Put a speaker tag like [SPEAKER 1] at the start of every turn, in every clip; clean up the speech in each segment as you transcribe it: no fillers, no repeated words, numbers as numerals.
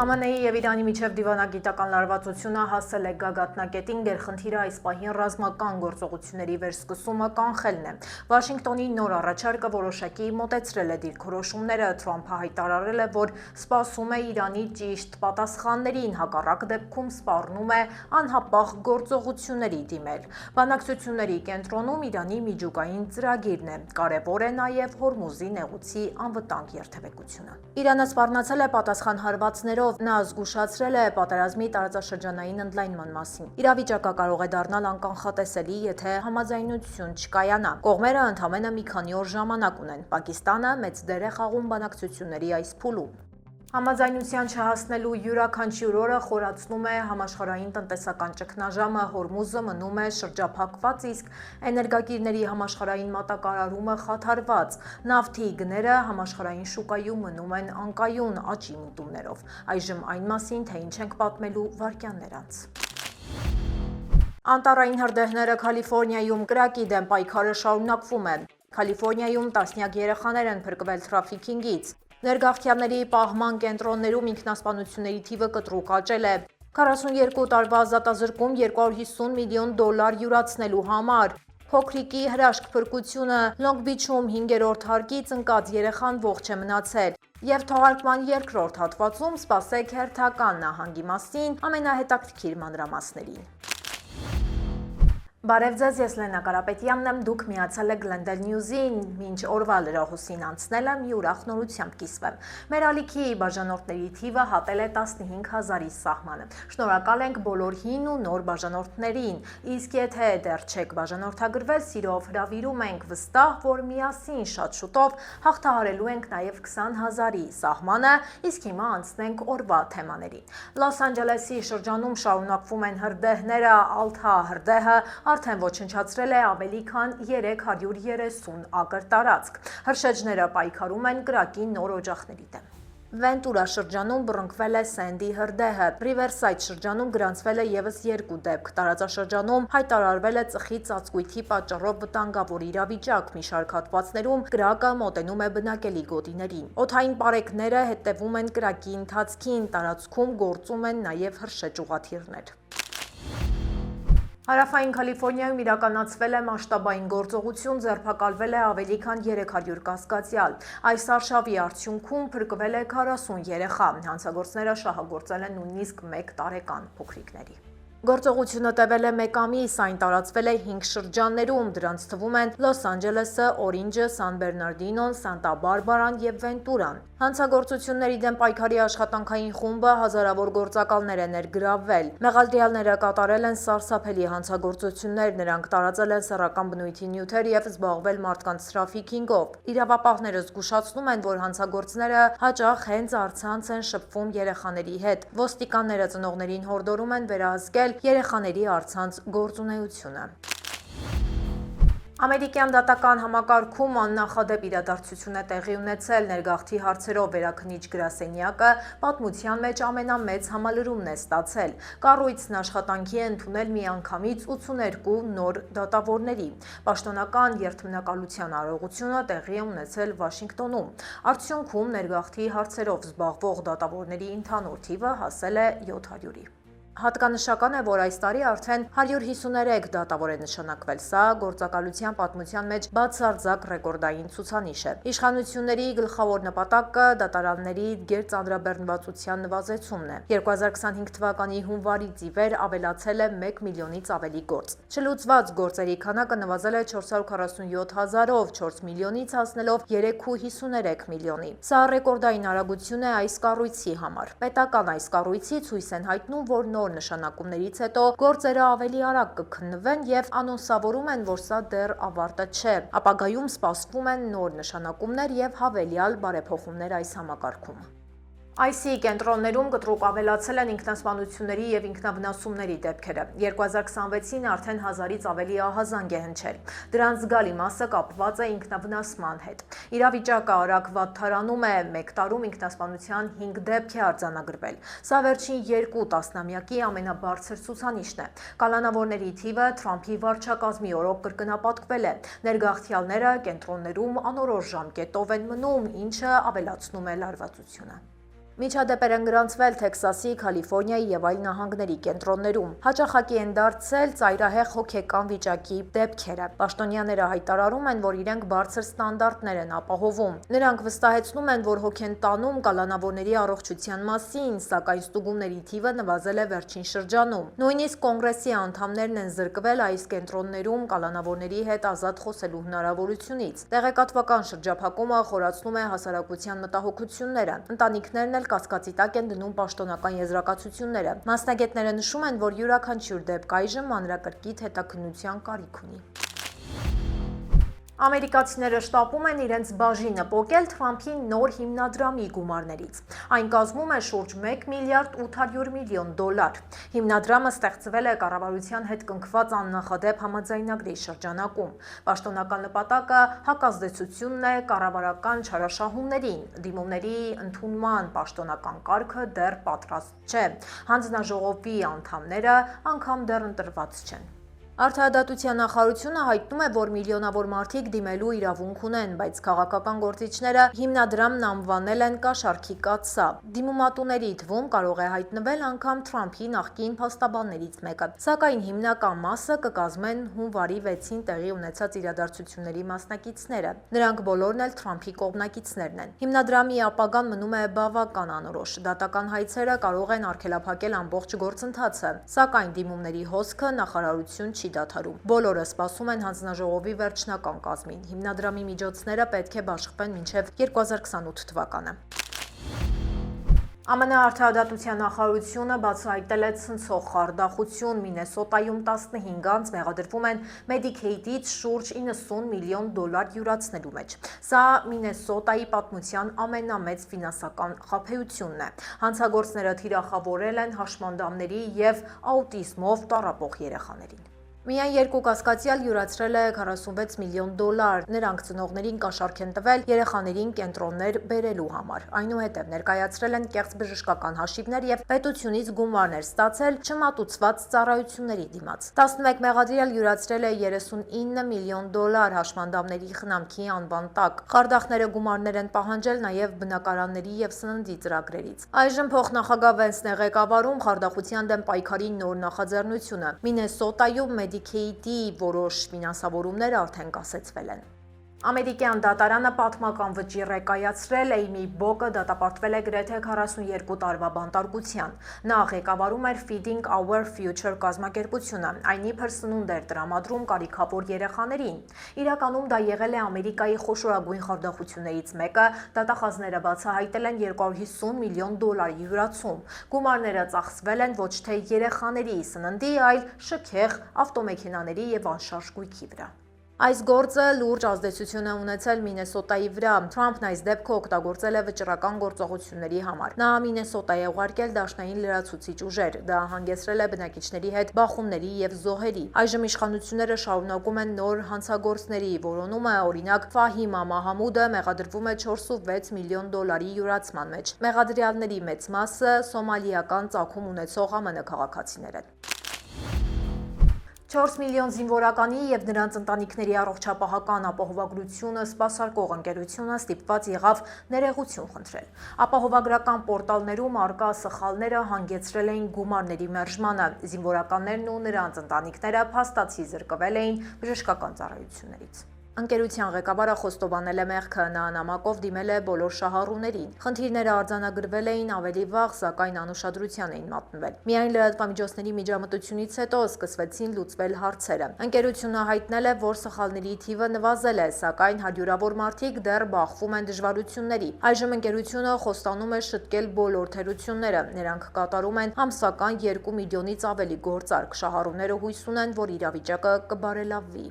[SPEAKER 1] ԱՄՆ-ի և Իրանի միջև դիվանագիտական լարվածությունը հասել է գագաթնակետին, գերխնդիրը այս պահին ռազմական գործողությունների վերսկսումը կանխելն է։ Վաշինգտոնի նոր առաջարկը որոշակի մոտեցրել է դիրքորոշումները, Թրամփը հայտարարել է, որ սպասում է Իրանի ճիշտ պատասխաններին, հակառակ դեպքում սպառնում է անհապաղ գործողությունների դիմել։ Բանակցությունների կենտրոնում Իրանի միջուկային ծրագիրն է, կարևոր է նաև Հորմուզի նեղուցի անվտանգ երթևեկությունը։ Իրանը սպառնացել է պատասխան հարվածներով, նա զգուշացրել է պատերազմի տարածաշրջանային ընդլայնման մասին։ Իրավիճակը կարող է դառնալ անկանխատեսելի, եթե համաձայնություն չկայանա։ Կողմերը ընդամենը մի քանի օր ժամանակ ունեն։ Պակիստանը մեծ դեր է խաղում բանակցությունների այս փուլում։ Համաձայնության չհասնելու յուրաքանչյուր օրը խորացնում է համաշխարհային տնտեսական ճգնաժամը, Հորմուզը մնում է շրջափակված, իսկ էներգակիրների համաշխարհային մատակարարումը խաթարված, նավթի գները համաշխարհային շուկայում մնում են անկայուն աճի միտումներով։ Այժմ այն մասին, թե ինչ ենք պատմելու վայրկյաններ անց։ Անտառային հրդեհները Կալիֆոռնիայում կրակի դեմ պայքարը շարունակվում է։ Կալիֆոռնիայում տասնյակ երեխաներ են փրկվել թրաֆիքինգից։ Ներգաղթյալների պահման կենտրոններում ինքնասպանությունների թիվը կտրուկ աճել է։ 42 տարվա ազատազրկում $250 միլիոն յուրացնելու համար։ Փոքրիկի հրաշք փրկությունը Լոնգ Բիչում 5-րդ հարկից ընկած երեխան ողջ է մնացել։ Եվ թողարկման երկրորդ հատվածում սպասեք հերթական նահանգի մասին ամենահետաքրքիր մանրամասներին։ Բարև ձեզ, ես Լենա Կարապետյանն եմ, դուք միացել եք Glendale News-ին, մինչ օրվա լրահոսին անցնելը մի ուրախ նորությամբ կիսվեմ։ Մեր ալիքի բաժանորդների թիվը հատել է 15,000-ի սահմանը։ Շնորհակալ ենք բոլոր հին ու նոր բաժանորդներին, իսկ եթե դեռ չեք բաժանորդագրվել, սիրով հրավիրում ենք, վստահ, որ միասին շատ շուտով հաղթահարելու ենք նաև 20,000-ի սահմանը, իսկ հիմա անցնենք օրվա թեմաներին։ Լոս Անջելեսի շրջանում շարունակվում են հրդեհները, Ալթա հրդեհը արդեն ոչնչացրել է ավելի քան 330 ակր տարածք։ Հրշեջները պայքարում են կրակի նոր օջախների դեմ։ Վենտուրա շրջանում բռնկվել է Սենդի հրդեհը, Ռիվերսայդ շրջանում գրանցվել է ևս 2 դեպք, տարածաշրջանում հայտարարվել է ծխի ծածկույթի պատճառով վտանգավոր իրավիճակ, մի շարք հատվածներում կրակը մոտենում է բնակելի գոտիներին։ Օդային պարեկները հետևում են կրակի ընթացքին, տարածքում գործում են նաև հրշեջ ուղղաթիռներ։ Հարավային Կալիֆոռնիայում իրականացվել է մասշտաբային գործողություն, ձերբակալվել է ավելի քան 300 կասկածյալ։ Այս արշավի արդյունքում փրկվել է 40 երեխա, հանցագործները շահագործել են նույնիսկ 1 տարեկան փոքրիկների։ Գործողությունը տևել է 1 ամիս, այն տարածվել է 5 շրջաններում, դրանց թվում են Լոս Անջելեսը, Օրինջը, Սան Բերնարդինոն, Սանտա Բարբարան և Վենտուրան։ Հանցագործությունների դեմ պայքարի աշխատանքային խումբը հազարավոր գործակալներ է ներգրավվել։ Մեղադրյալները կատարել են սարսափելի հանցագործություններ, նրանք տարածել են սեռական բնույթի նյութեր և զբաղվել մարդկանց թրաֆիքինգով։ Իրավապահները զգուշացնում են, որ հանցագործները հաճախ հենց առցանց են շփվում երեխաների հետ։ Ոստիկանները ծնողներին հորդորում են վերահսկել երեխաների առցանց գործունեությունը։ Ամերիկյան դատական համակարգում աննախադեպ իրադարձություն է տեղի ունեցել, ներգաղթի հարցերով վերաքննիչ գրասենյակը պատմության մեջ ամենամեծ համալրումն է ստացել։ Կառույցն աշխատանքի է ընդունել միանգամից 82 նոր դատավորների։ Պաշտոնական երթմնակալության արարողությունը տեղի է ունեցել Վաշինգտոնում։ Արդյունքում ներգաղթի հարցերով զբաղվող դատավորների ընդհանուր թիվը հասել է 700-ի։ Հատկանշական է, որ այս տարի արդեն 153 դատավոր է նշանակվել, սա գործակալության պատմության մեջ բացարձակ ռեկորդային ցուցանիշ է։ Իշխանությունների գլխավոր նպատակը դատարանների գերծանրաբեռնվածության նվազեցումն է։ 2025 թվականի հունվարից ի վեր ավելացել է 1 միլիոնից ավելի գործ։ Չլուծված գործերի քանակը նվազել է 447,000-ով, 4 միլիոնից հասնելով 3,53 միլիոնի։ Սա ռեկորդային արագություն է այս կառույցի համար։ Պետական այս կառույցից հույս են հայտնում, որ նոր նշանակումներից հետո գործերը ավելի արագ կքննվեն և անոնսավորում են, որ սա դեռ ավարտը չէ։ Ապագայում սպասվում են նոր նշանակումներ և հավելյալ բարեփոխումներ այս համակարգում։ IC կենտրոններում կտրուկ ավելացել են ինքնասպանությունների և ինքնավնասումների դեպքերը։ 2026-ին արդեն 1000-ից ավելի ահազանգ է հնչել։ Դրանց զգալի մասը կապված է ինքնավնասման հետ։ Իրավիճակը արագ վատթարանում է, 1 տարում ինքնասպանության 5 դեպք է արձանագրվել։ Սա վերջին 2 տասնամյակի ամենաբարձր ցուցանիշն է։ Կալանավորների թիվը Թրամփի վարչակազմի օրոք կրկնապատկվել է։ Ներգաղթյալները կենտրոններում անորոշ ժամկետով են մնում, ինչը ավելացնում է լարվածությունը։ Միջադեպեր են գրանցվել Թեքսասի, Կալիֆոռնիայի եւ այլ նահանգների կենտրոններում։ Հաճախակի են դարձել ծայրահեղ հոգեկան վիճակի դեպքերը։ Պաշտոնյաները հայտարարում են, որ իրենք բարձր ստանդարտներ են ապահովում։ Նրանք վստահեցնում են, որ հոգ են տանում կալանավորների առողջության մասին, սակայն ստուգումների թիվը նվազել է վերջին շրջանում։ Նույնիսկ կոնգրեսի անդամներն են զրկվել այս կենտրոններում կալանավորների հետ ազատ խոսելու հնարավորությունից։ Տեղեկատվական շրջափակումը խորացնում է հասարակության մտահոգությունները։ Ընտանիքներն կասկածի տակ են դնում պաշտոնական եզրակացությունները։ Մասնագետները նշում են, որ յուրաքանչյուր դեպք այժմ մանրակրկիտ հետաքննության կարիք ունի։ Ամերիկացիները շտապում են իրենց բաժինը պոկել Թրամփի նոր հիմնադրամի գումարներից։ Այն կազմում է շուրջ 1 միլիարդ 800 միլիոն դոլար։ Հիմնադրամը ստեղծվել է կառավարության հետ կնքված աննախադեպ համաձայնագրի շրջանակում։ Պաշտոնական նպատակը հակազդեցությունն է կառավարական չարաշահումներին։ Դիմումների ընդունման պաշտոնական կարգը դեռ պատրաստ չէ։ Հանձնաժողովի անդամները անգամ դեռ ընտրված չեն։ Արդարադատության նախարարությունը հայտնում է, որ միլիոնավոր մարդիկ դիմելու իրավունք ունեն, բայց քաղաքական գործիչները հիմնադրամն անվանել են կաշառքի կաթսա։ Դիմումատուների թվում կարող է հայտնվել անգամ Թրամփի նախկին փաստաբաններից մեկը, սակայն հիմնական մասը կկազմեն հունվարի 6-ին տեղի ունեցած իրադարձությունների մասնակիցները։ Նրանք բոլորն էլ Թրամփի կողմնակիցներն են։ Հիմնադրամի ապագան մնում է բավական անորոշ։ Դատական հայցերը կարող են արգելափակել ամբողջ գործընթացը, սակայն դիմումների հոսքը նախարարություն չի դադարում։ Բոլորը սպասում են հանձնաժողովի վերջնական կազմին։ Հիմնադրամի միջոցները պետք է բաշխվեն մինչև 2028 թվականը։ ԱՄՆ արդարադատության նախարարությունը բացահայտել է ցնցող խարդախություն։ Մինեսոտայում 15 անձ մեղադրվում են Medicaid-ից շուրջ 90 միլիոն դոլար յուրացնելու մեջ։ Սա Մինեսոտայի պատմության ամենամեծ ֆինանսական խաբեությունն է։ Հանցագործները թիրախավորել են հաշմանդամների եւ աուտիզմով տառապող երեխաներին։ Միայն երկու կասկածյալ յուրացրել է 46 միլիոն դոլար։ Նրանք ծնողներին կաշառք են տվել երեխաներին կենտրոններ բերելու համար։ Այնուհետև ներկայացրել են կեղծ բժշկական հաշիվներ եւ պետությունից գումարներ ստացել չմատուցված ծառայությունների դիմաց։ 11 մեղադրյալ յուրացրել է 39 միլիոն դոլար հաշմանդամների խնամքի անվան տակ։ Խարդախները գումարներ են պահանջել նաեւ բնակարանների եւ սննդի ծրագրերից։ Այժմ փոխնախագահ Վենսն է ղեկավարում խարդախության դեմ պայքարի նոր նախաձեռնությունը։ Մինեսոտայում Medicaid-ի որոշ ֆինանսավորումներ արդեն կասեցվել են։ Ամերիկյան դատարանը պատմական վճիռ է կայացրել, Էյմի Բոկը դատապարտվել է գրեթե 42 տարվա բանտարկության։ Նա ղեկավարում էր Feeding Our Future կազմակերպությունը, այն իբր սնունդ էր տրամադրում կարիքավոր երեխաներին։ Իրականում դա եղել է Ամերիկայի խոշորագույն խարդախություններից մեկը, դատախազները բացահայտել են 250 միլիոն դոլարի յուրացում։ Գումարները ծախսվել են ոչ թե երեխաների սննդի, այլ շքեղ ավտոմեքենաների եւ անշարժ գույքի վրա։ Այս գործը լուրջ ազդեցություն է ունեցել Մինեսոտայի վրա։ Թրամփն այս դեպքը օգտագործել է վճռական գործողությունների համար։ Նա Մինեսոտա է ուղարկել դաշնային լրացուցիչ ուժեր։ Դա հանգեցրել է բնակիչների հետ բախումների եւ զոհերի։ Այժմ իշխանությունները շարունակում են նոր հանցագործների որոնումը, օրինակ Ֆահիմա Մահամուդը մեղադրվում է 4.6 միլիոն դոլարի յուրացման մեջ։ Մեղադրյալների մեծ մասը սոմալիական ծագում ունեցող ԱՄՆ քաղաքացիներ են։ 4 միլիոն զինվորականի եւ նրանց ընտանիքների առողջապահական ապահովագրությունը սպասարկող ընկերությունը ստիպված եղավ ներողություն խնդրել։ Ապահովագրական պորտալներում արկա սխալները հանգեցրել էին գումարների մերժմանը։ Զինվորականներն ու նրանց ընտանիքները փաստացի զրկվել էին բժշկական ծառայություններից։ Ընկերության ղեկավարը խոստովանել է մեղքը, նա նամակով դիմել է բոլոր շահառուներին։ Խնդիրները արձանագրվել էին ավելի վաղ, սակայն անուշադրության էին մատնվել։ Միայն լրատվամիջոցների միջամտությունից հետո սկսվեցին լուծվել հարցերը։ Ընկերությունը հայտնել է, որ սխալների թիվը նվազել է, սակայն հարյուրավոր մարդիկ դեռ բախվում են դժվարությունների։ Այժմ ընկերությունը խոստանում է շտկել բոլոր թերությունները։ Նրանք կատարում են ամսական 2 միլիոնից ավելի գործարք։ Շահառուները հույս ունեն, որ իրավիճակը կբարելավվի։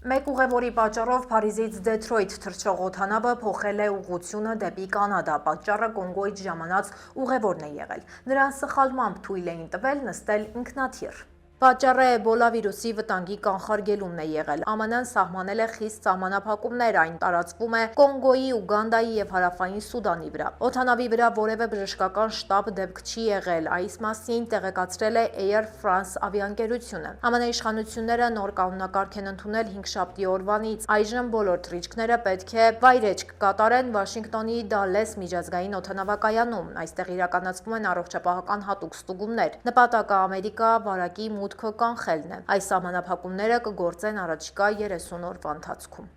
[SPEAKER 1] Մեկ ուղևորի պատճառով Փարիզից Դեթրոյթ թռչող օդանավը փոխել է ուղղությունը դեպի Կանադա։ Պատճառը Կոնգոյից ժամանած ուղևորն է եղել։ Նրան սխալմամբ թույլ էին տվել նստել ինքնաթիռ։ Պատճառը էբոլա վիրուսի վտանգի կանխարգելումն է եղել։ ԱՄՆ-ն սահմանել է խիստ սահմանափակումներ, այն տարածվում է Կոնգոյի, Ուգանդայի և Հարավային Սուդանի վրա։ Օդանավի վրա որևէ բժշկական շտապ դեպք չի եղել, այս մասին տեղեկացրել է Air France ավիաընկերությունը։ ԱՄՆ իշխանությունները նոր կանոնակարգ են ընդունել հինգշաբթի օրվանից։ Այժմ բոլոր թռիչքները պետք է վայրէջք կատարեն Վաշինգտոնի Դալլես միջազգային օդանավակայանում։ Այստեղ իրականացվում են առողջապահական հատուկ ստուգումներ։ Նպատակը Ամերիկա վարակի մուտքը կանխելն է։ Այս սահմանափակումները կգործեն առաջիկա 30 օրվա ընթացքում։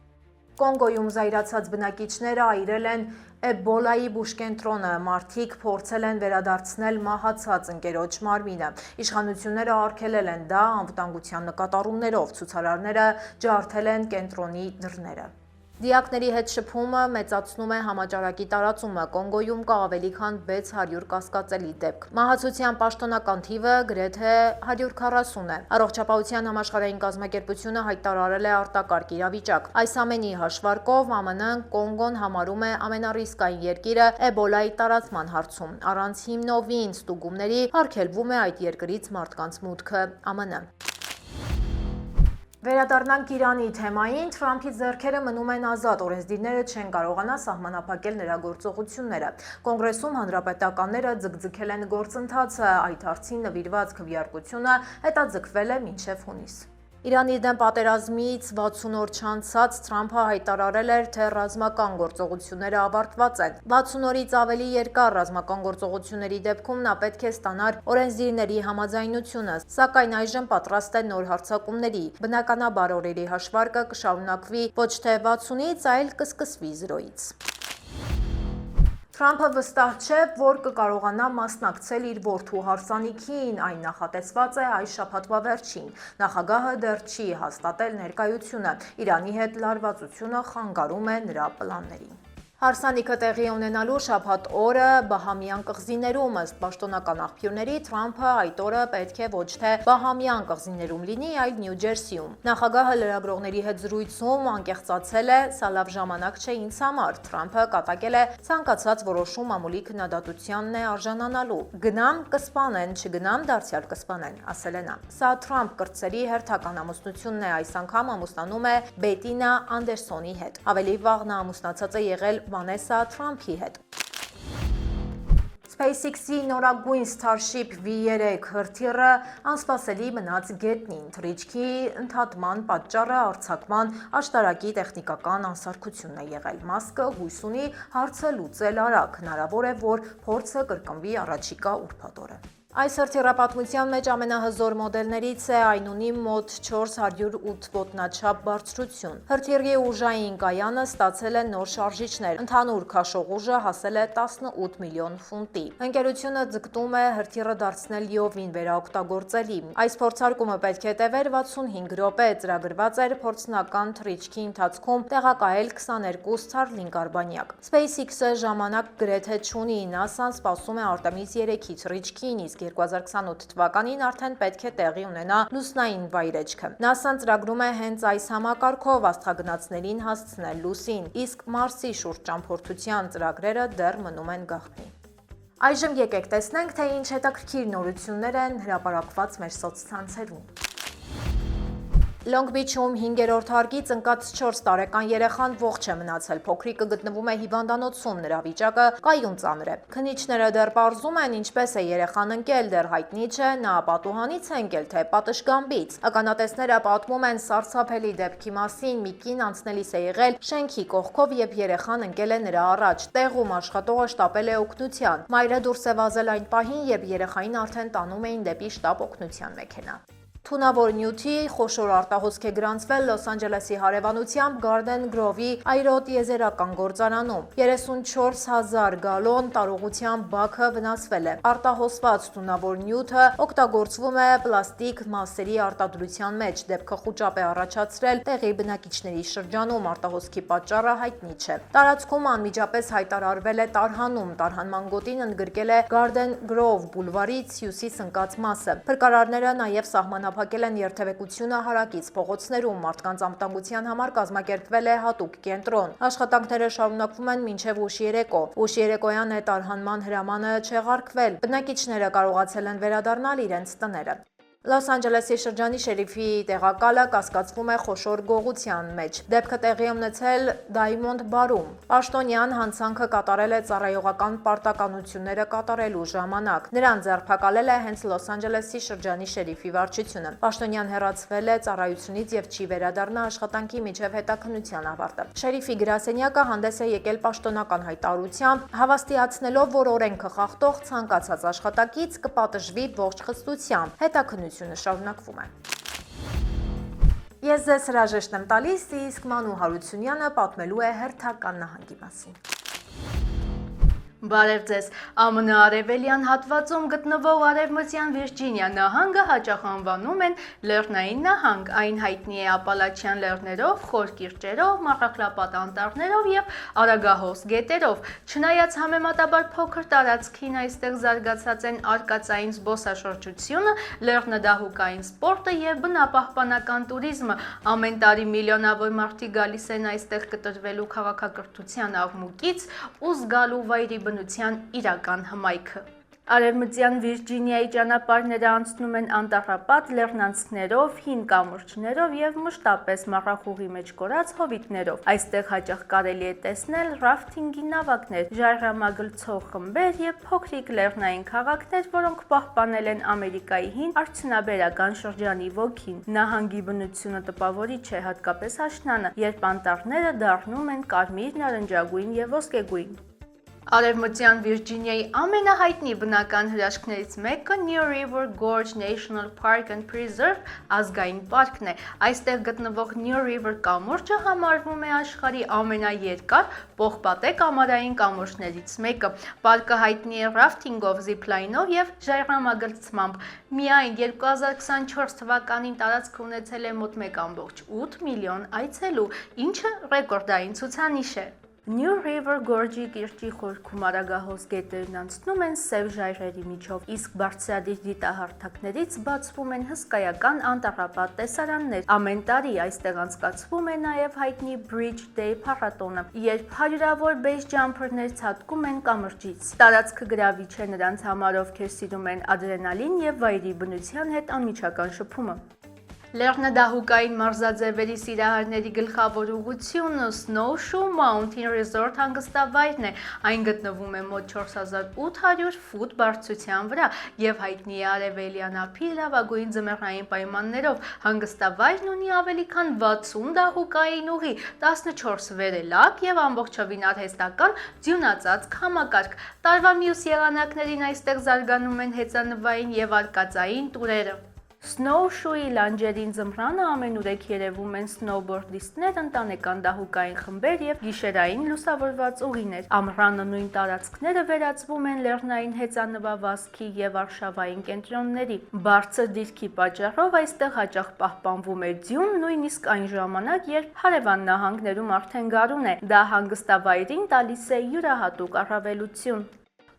[SPEAKER 1] Կոնգոյում զայրացած բնակիչները այրել են էբոլայի բուժկենտրոնը, մարդիկ փորձել են վերադարձնել մահացած ընկերոջ մարմինը։ Իշխանությունները արգելել են դա անվտանգության նկատառումներով, ցուցարարները ջարդել են կենտրոնի դռները։ Դիակների հետ շփումը մեծացնում է համաճարակի տարածումը։ Կոնգոյում կա ավելի քան 600 կասկածելի դեպք։ Մահացության պաշտոնական թիվը գրեթե 140 է։ Առողջապահության համաշխարհային կազմակերպությունը հայտարարել է արտակարգ իրավիճակ։ Այս ամենի հաշվարկով ԱՄՆ-ն Կոնգոն համարում է ամենառիսկային երկիրը էբոլայի տարածման հարցում։ Առանց հիմնովին ստուգումների արգելվում է այդ երկրից մարդկանց մուտքը ԱՄՆ։ Վերադառնանք Իրանի թեմային, Թրամփի ձեռքերը մնում են ազատ, օրենսդիրները չեն կարողանա սահմանափակել նրա գործողությունները։ Կոնգրեսում հանրապետականները ձգձգել են գործընթացը, այդ հարցին նվիրված քվեարկությունը հետաձգվել է մինչև հունիս։ Իրանի դեմ պատերազմից 60 օր չանցած Թրամփը հայտարարել էր, թե ռազմական գործողությունները ավարտված են։ 60 օրից ավելի երկար ռազմական գործողությունների դեպքում նա պետք է ստանար օրենսդիրների համաձայնությունը, սակայն այժմ պատրաստ է նոր հարձակումների։ Բնականաբար օրերի հաշվարկը կշարունակվի ոչ թե 60-ից, այլ կսկսվի 0-ից։ Թրամփը վստահ չէ, որ կկարողանա մասնակցել իր որդու հարսանիքին, այն նախատեսված է այս շաբաթվա վերջին։ Նախագահը դեռ չի հաստատել ներկայությունը, Իրանի հետ լարվածությունը խանգարում է նրա պլաններին։ Հարսանիքը տեղի ունենալու շաբաթ օրը Բահամյան կղզիներում, ըստ պաշտոնական աղբյուրների, Թրամփը այդ օրը պետք է ոչ թե Բահամյան կղզիներում լինի, այլ Նյու Ջերսիում։ Նախագահը լրագրողների հետ զրույցում անկեղծացել է, սա լավ ժամանակ չէ ինձ համար։ Թրամփը կատակել է ցանկացած որոշում ամուլի քննադատությանն է արժանանալու։ Գնամ կսպանեն, չգնամ դարձյալ կսպանեն, ասել է նա։ Սա Թրամփ կրտսերի հերթական ամուսնությունն է, այս անգամ ամուսնանում է Բետինա Անդերսոնի հետ։ Ավելի վաղ նա ամուսնացած է եղել Վանեսա Թրամփի հետ։ SpaceX-ի նորագույն Starship V3 հրթիռը անսպասելի մնաց գետնին։ Թռիչքի ընդհատման պատճառը արձակման աշտարակի տեխնիկական անսարքությունն է եղել։ Մասկը հույս ունի հարցը լուծել արագ, հնարավոր է, որ փորձը կրկնվի առաջիկա ուրբաթ օրը։ Այս հրթիռը պատմության մեջ ամենահզոր մոդելներից է, այն ունի մոտ 408 ոտնաչափ բարձրություն։ Հրթիռի ուժային կայանը ստացել է նոր շարժիչներ, ընդհանուր քաշող ուժը հասել է 18 միլիոն ֆունտի։ Ընկերությունը ձգտում է հրթիռը դարձնել լիովին վերաօգտագործելի։ Այս փորձարկումը պետք է տևեր 65 րոպե, ծրագրված էր փորձնական թռիչքի ընթացքում տեղակայել 22 Starlink արբանյակ։ SpaceX-ը ժամանակ գրեթե չունի, NASA-ն սպասում է Artemis 3-ի թռիչքին, իսկ 2028 թվականին արդեն պետք է տեղի ունենա լուսնային վայրեջքը։ NASA-ն ծրագրում է հենց այս համակարգով աստղագնացներին հասցնել լուսին, իսկ Մարսի շուրջ ճամփորդության ծրագրերը դեռ մնում են գաղտնի։ Այժմ եկեք տեսնենք, թե ինչ հետաքրքիր նորություններ են հրապարակված մեր սոցցանցերում։ Long Beach-ում 5-րդ հարկից ընկած 4 տարեկան երեխան ողջ է մնացել։ Փոքրիկը գտնվում է հիվանդանոցում, նրա վիճակը կայուն ծանր է։ Քննիչները դեռ պարզում են, ինչպես է երեխան ընկել, դեռ հայտնի չէ, նա պատուհանից է ընկել, թե պատշգամբից։ Ականատեսները պատմում են սարսափելի դեպքի մասին։ Մի կին անցնելիս է եղել շենքի կողքով, երբ երեխան ընկել է նրա առաջ։ Տեղում աշխատողը շտապել է օգնության։ Մայրը դուրս է վազել այն պահին, երբ երեխային արդեն տանում էին դեպի շտապ օգնության մեքենա։ Թունավոր նյութի խոշոր արտահոսք է գրանցվել Լոս Անջելեսի հարևանությամբ Garden Grove-ի այրոտիեզերական գործարանում։ 34,000 գալոն տարողությամբ բաքը վնասվել է։ Արտահոսված թունավոր նյութը օգտագործվում է պլաստիկ մասերի արտադրության մեջ։ Դեպքը խուճապ է առաջացրել տեղի բնակիչների շրջանում, արտահոսքի պատճառը հայտնի չէ։ Տարածքում անմիջապես հայտարարվել է տարհանում։ Տարհանման գոտին ընդգրկել է Garden Grove բուլվարից հյուսիս ընկած մասը։ Փրկարարները նաև սահմանափակել են երթևեկությունը հարակից փողոցներում, մարդկանց անվտանգության համար կազմակերպվել է հատուկ կենտրոն։ Աշխատանքները շարունակվում են մինչև ուշ երեկո։ Ուշ երեկոյան է տարհանման հրամանը չեղարկվել։ Բնակիչները կարողացել են վերադառնալ իրենց տները։ Լոս Անջելեսի շրջանի շերիֆի տեղակալը կասկածվում է խոշոր գողության մեջ։ Դեպքը տեղի ունեցել Դայմոնդ բարում։ Պաշտոնյան հանցանքը կատարել է ծառայողական պարտականությունները կատարելու ժամանակ։ Նրան ձերբակալել է հենց Լոս Անջելեսի շրջանի շերիֆի վարչությունը։ Պաշտոնյան հեռացվել է ծառայությունից եւ չի վերադառնա աշխատանքի միջև հետաքննության ավարտը։ Շերիֆի գրասենյակը հանդես է եկել պաշտոնական հայտարարությամբ, հավաստիացնելով, որ օրենքը խախտող ցանկացած աշխատակից կպատժվի ողջ խստությամբ։ Հետաքննությունը շարունակվում է։ Ես ձեզ հրաժեշտ եմ տալիս, իսկ Մանու Հարությունյանը պատմելու է հերթական նահանգի մասին։
[SPEAKER 2] Բարև ձեզ, ԱՄՆ արևելյան հատվածում գտնվող Արևմտյան Վիրջինիա նահանգը հաճախ անվանում են Լեռնային նահանգ, այն հայտնի է Ապալաչյան լեռներով, խոր կիրճերով, մառախլապատ անտառներով եւ արագահոս գետերով։ Չնայած համեմատաբար փոքր տարածքին այստեղ զարգացած են արկածային զբոսաշրջությունը, լեռնադահուկային սպորտը եւ բնապահպանական տուրիզմը, ամեն տարի միլիոնավոր մարդիկ գալիս են այստեղ կտրվելու քաղաքակրթության աղմուկից ու զգալու վայրի բնության իրական հմայքը։ Արևմտյան Վիրջինիայի ճանապարհները անցնում են անտառապատ լեռնանցքներով, հին կամուրջներով եւ մշտապես մառախուղի մեջ կորած հովիտներով։ Այստեղ հաճախ կարելի է տեսնել ռաֆթինգի նավակներ, ժայռամագլցող խմբեր եւ փոքրիկ լեռնային քաղաքներ, որոնք պահպանել են Ամերիկայի հին արդյունաբերական շրջանի ոգին։ Նահանգի բնությունը տպավորիչ է, հատկապես աշնանը, երբ անտառները դառնում են կարմիր, նարնջագույն եւ ոսկեգույն։ Արևմտյան Վիրջինիայի ամենահայտնի բնական հրաշքներից մեկը New River Gorge National Park and Preserve ազգային պարկն է։ Այստեղ գտնվող New River կամուրջը համարվում է աշխարհի ամենաերկար պողպատե կամարային կամուրջներից մեկը։ Պարկը հայտնի է ռաֆթինգով, զիփլայնով եւ ժայռամագլցմամբ։ Միայն 2024 թվականին տարածք ունեցել է մոտ 1.8 միլիոն այցելու, ինչը ռեկորդային ցուցանիշ է։ New River Gorge-ի կիրճի խորքում արագահոս գետերն անցնում են սև ժայռերի միջով, իսկ բարձրադիր դիտահարթակներից բացվում են հսկայական անտառապատ տեսարաններ։ Ամեն տարի այստեղ անցկացվում է նաև հայտնի Bridge Day փառատոնը, երբ հարյուրավոր բեյս ջամփերներ ցատկում են կամրջից։ Տարածքը գրավիչ է նրանց համար, ովքեր սիրում են ադրենալին եւ վայրի բնության հետ անմիջական շփումը։ Լեռնադահուկային մարզաձևերի սիրահարների գլխավոր ուղղությունը Snowshoe Mountain Resort հանգստավայրն է։ Այն գտնվում է մոտ 4800 ֆուտ բարձրության վրա եւ հայտնի է արևելյան ափի լավագույն ձմեռային պայմաններով։ Հանգստավայրն ունի ավելի քան 60 դահուկային ուղի, 14 վերելակ եւ ամբողջովին արհեստական ձյունածածկ համակարգ։ Տարվա մյուս եղանակներին այստեղ զարգանում են հեծանվային եւ արկածային տուրերը։ Snowshoe-ի լանջերին ձմռանը ամենուրեք երևում են սնոուբորդիստներ, ընտանեկան դահուկային խմբեր եւ գիշերային լուսավորված ուղիներ։ Ամռանը նույն տարածքները վերածվում են լեռնային հեծանվավազքի եւ արշավային կենտրոնների։ Բարձր դիրքի պատճառով այստեղ հաճախ պահպանվում է ձյուն, նույնիսկ այն ժամանակ, երբ հարևան նահանգներում արդեն գարուն է։ Դա հանգստավայրին տալիս է յուրահատուկ առավելություն։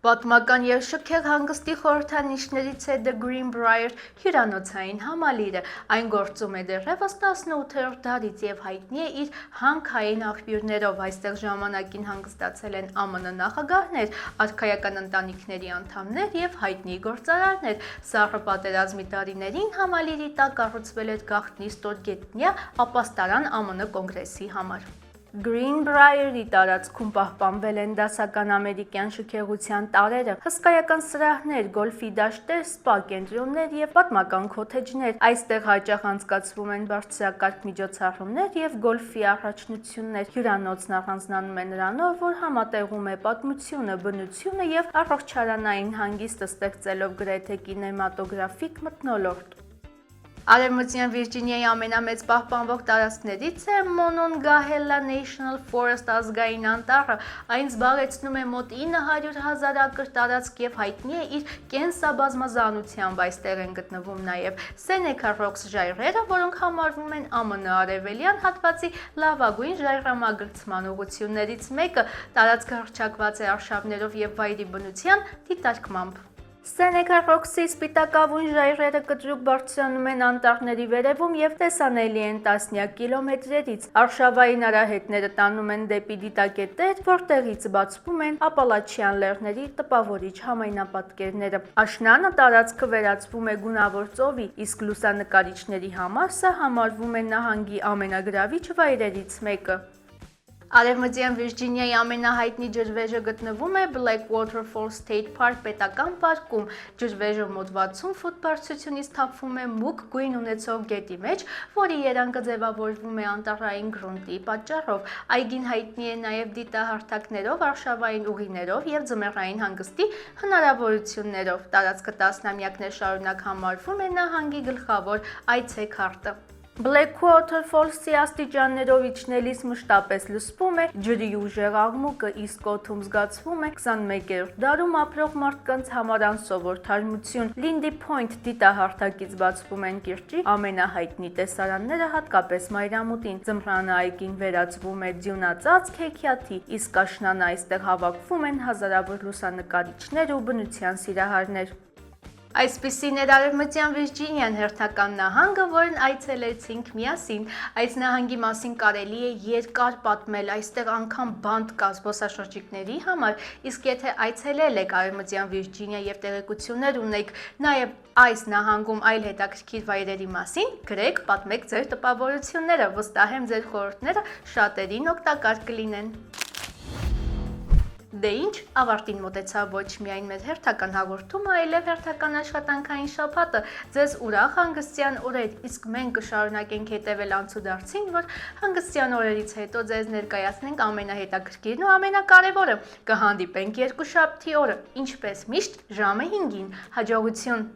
[SPEAKER 2] Պատմական եւ շքեղ հանգստի խորհրդանիշներից է The Greenbrier հյուրանոցային համալիրը։ Այն գործում է դեռևս 18-րդ դարից եւ հայտնի է իր հանքային աղբյուրներով։ Այստեղ ժամանակին հանգստացել են ԱՄՆ նախագահներ, արքայական ընտանիքների անդամներ եւ հայտնի գործարարներ։ Սառը պատերազմի տարիներին համալիրի տակ կառուցվել էր գաղտնի ստորգետնյա ապաստարան ԱՄՆ կոնգրեսի համար։ Greenbrier-ի տարածքում պահպանվել են դասական ամերիկյան շքեղության տարրերը, հսկայական սրահներ, գոլֆի դաշտեր, սպա կենտրոններ եւ պատմական քոթեջներ։ Այստեղ հաճախ անցկացվում են բարձրակարգ միջոցառումներ եւ գոլֆի առաջնություններ։ Հյուրանոցն առանձնանում է նրանով, որ համատեղում է պատմությունը, բնությունը եւ առողջարանային հանգիստը, ստեղծելով գրեթե կինեմատոգրաֆիկ մթնոլորտ։ Արևմտյան Վիրջինիայի ամենամեծ պահպանվող տարածքներից է Monongahela National Forest ազգային անտառը։ Այն զբաղեցնում է մոտ 900,000 ակր տարածք եւ հայտնի է իր կենսաբազմազանությամբ։ Այստեղ են գտնվում նաեւ Seneca Rocks ժայռերը, որոնք համարվում են ԱՄՆ արևելյան հատվածի լավագույն ժայռամագլցման ուղղություններից մեկը։ Տարածքը հռչակված է արշավներով եւ վայրի բնության դիտարկմամբ։ Seneca Rocks-ի սպիտակավուն ժայռերը կտրուկ բարձրանում են անտառների վերևում և տեսանելի են տասնյակ կիլոմետրերից։ Արշավային արահետները տանում են դեպի դիտակետեր, որտեղից բացվում են Ապալաչյան լեռների տպավորիչ համայնապատկերները։ Աշնանը տարածքը վերածվում է գունավոր ծովի, իսկ լուսանկարիչների համար սա համարվում է նահանգի ամենագրավիչ վայրերից մեկը։ Արևմտյան Վիրջինիայի ամենահայտնի ջրվեժը գտնվում է Blackwater Falls State Park պետական պարկում։ Ջրվեժը մոտ 60 ֆուտ բարձրությունից թափվում է մուգ գույն ունեցող գետի մեջ, որի երանգը ձևավորվում է անտառային գրունտի պատճառով։ Այգին հայտնի է նաև դիտահարթակներով, արշավային ուղիներով և ձմեռային հանգստի հնարավորություններով։ Տարածքը տասնամյակներ շարունակ համարվում է նահանգի գլխավոր այցեքարտը։ Blackwater Falls-ի աստիճաններով իջնելիս մշտապես լսվում է ջրի ուժեղ աղմուկը, իսկ օդում զգացվում է 21-րդ դարում ապրող մարդկանց համար անսովոր թարմություն։ Lindy Point դիտահարթակից բացվում են կիրճի ամենահայտնի տեսարանները, հատկապես մայրամուտին։ Ձմռանը այգին վերածվում է ձյունածածկ հեքիաթի, իսկ աշնանը այստեղ հավաքվում են հազարավոր լուսանկարիչներ ու բնության սիրահարներ։ Այսպիսին էր Արևմտյան Վիրջինիան, հերթական նահանգը, որն այցելեցինք միասին։ Այս նահանգի մասին կարելի է երկար պատմել, այստեղ անգամ բանտ կա զբոսաշրջիկների համար, իսկ եթե այցելել եք Արևմտյան Վիրջինիա և տեղեկություններ ունեք նաև այս նահանգում այլ հետաքրքիր վայրերի մասին, գրեք, պատմեք ձեր տպավորությունները, վստահ եմ ձեր խորհուրդները շատերին օգտակար կլինեն։ Դե ինչ, ավարտին մոտեցավ ոչ միայն մեր հերթական հաղորդումը, այլև հերթական աշխատանքային շաբաթը։ Ձեզ ուրախ հանգստյան օրեր, իսկ մենք կշարունակենք հետևել անցուդարձին, որ հանգստյան օրերից հետո ձեզ ներկայացնենք ամենահետաքրքիրն ու ամենակարևորը։ Կհանդիպենք երկուշաբթի օրը, ինչպես միշտ ժամը 5-ին։ Հաջողություն։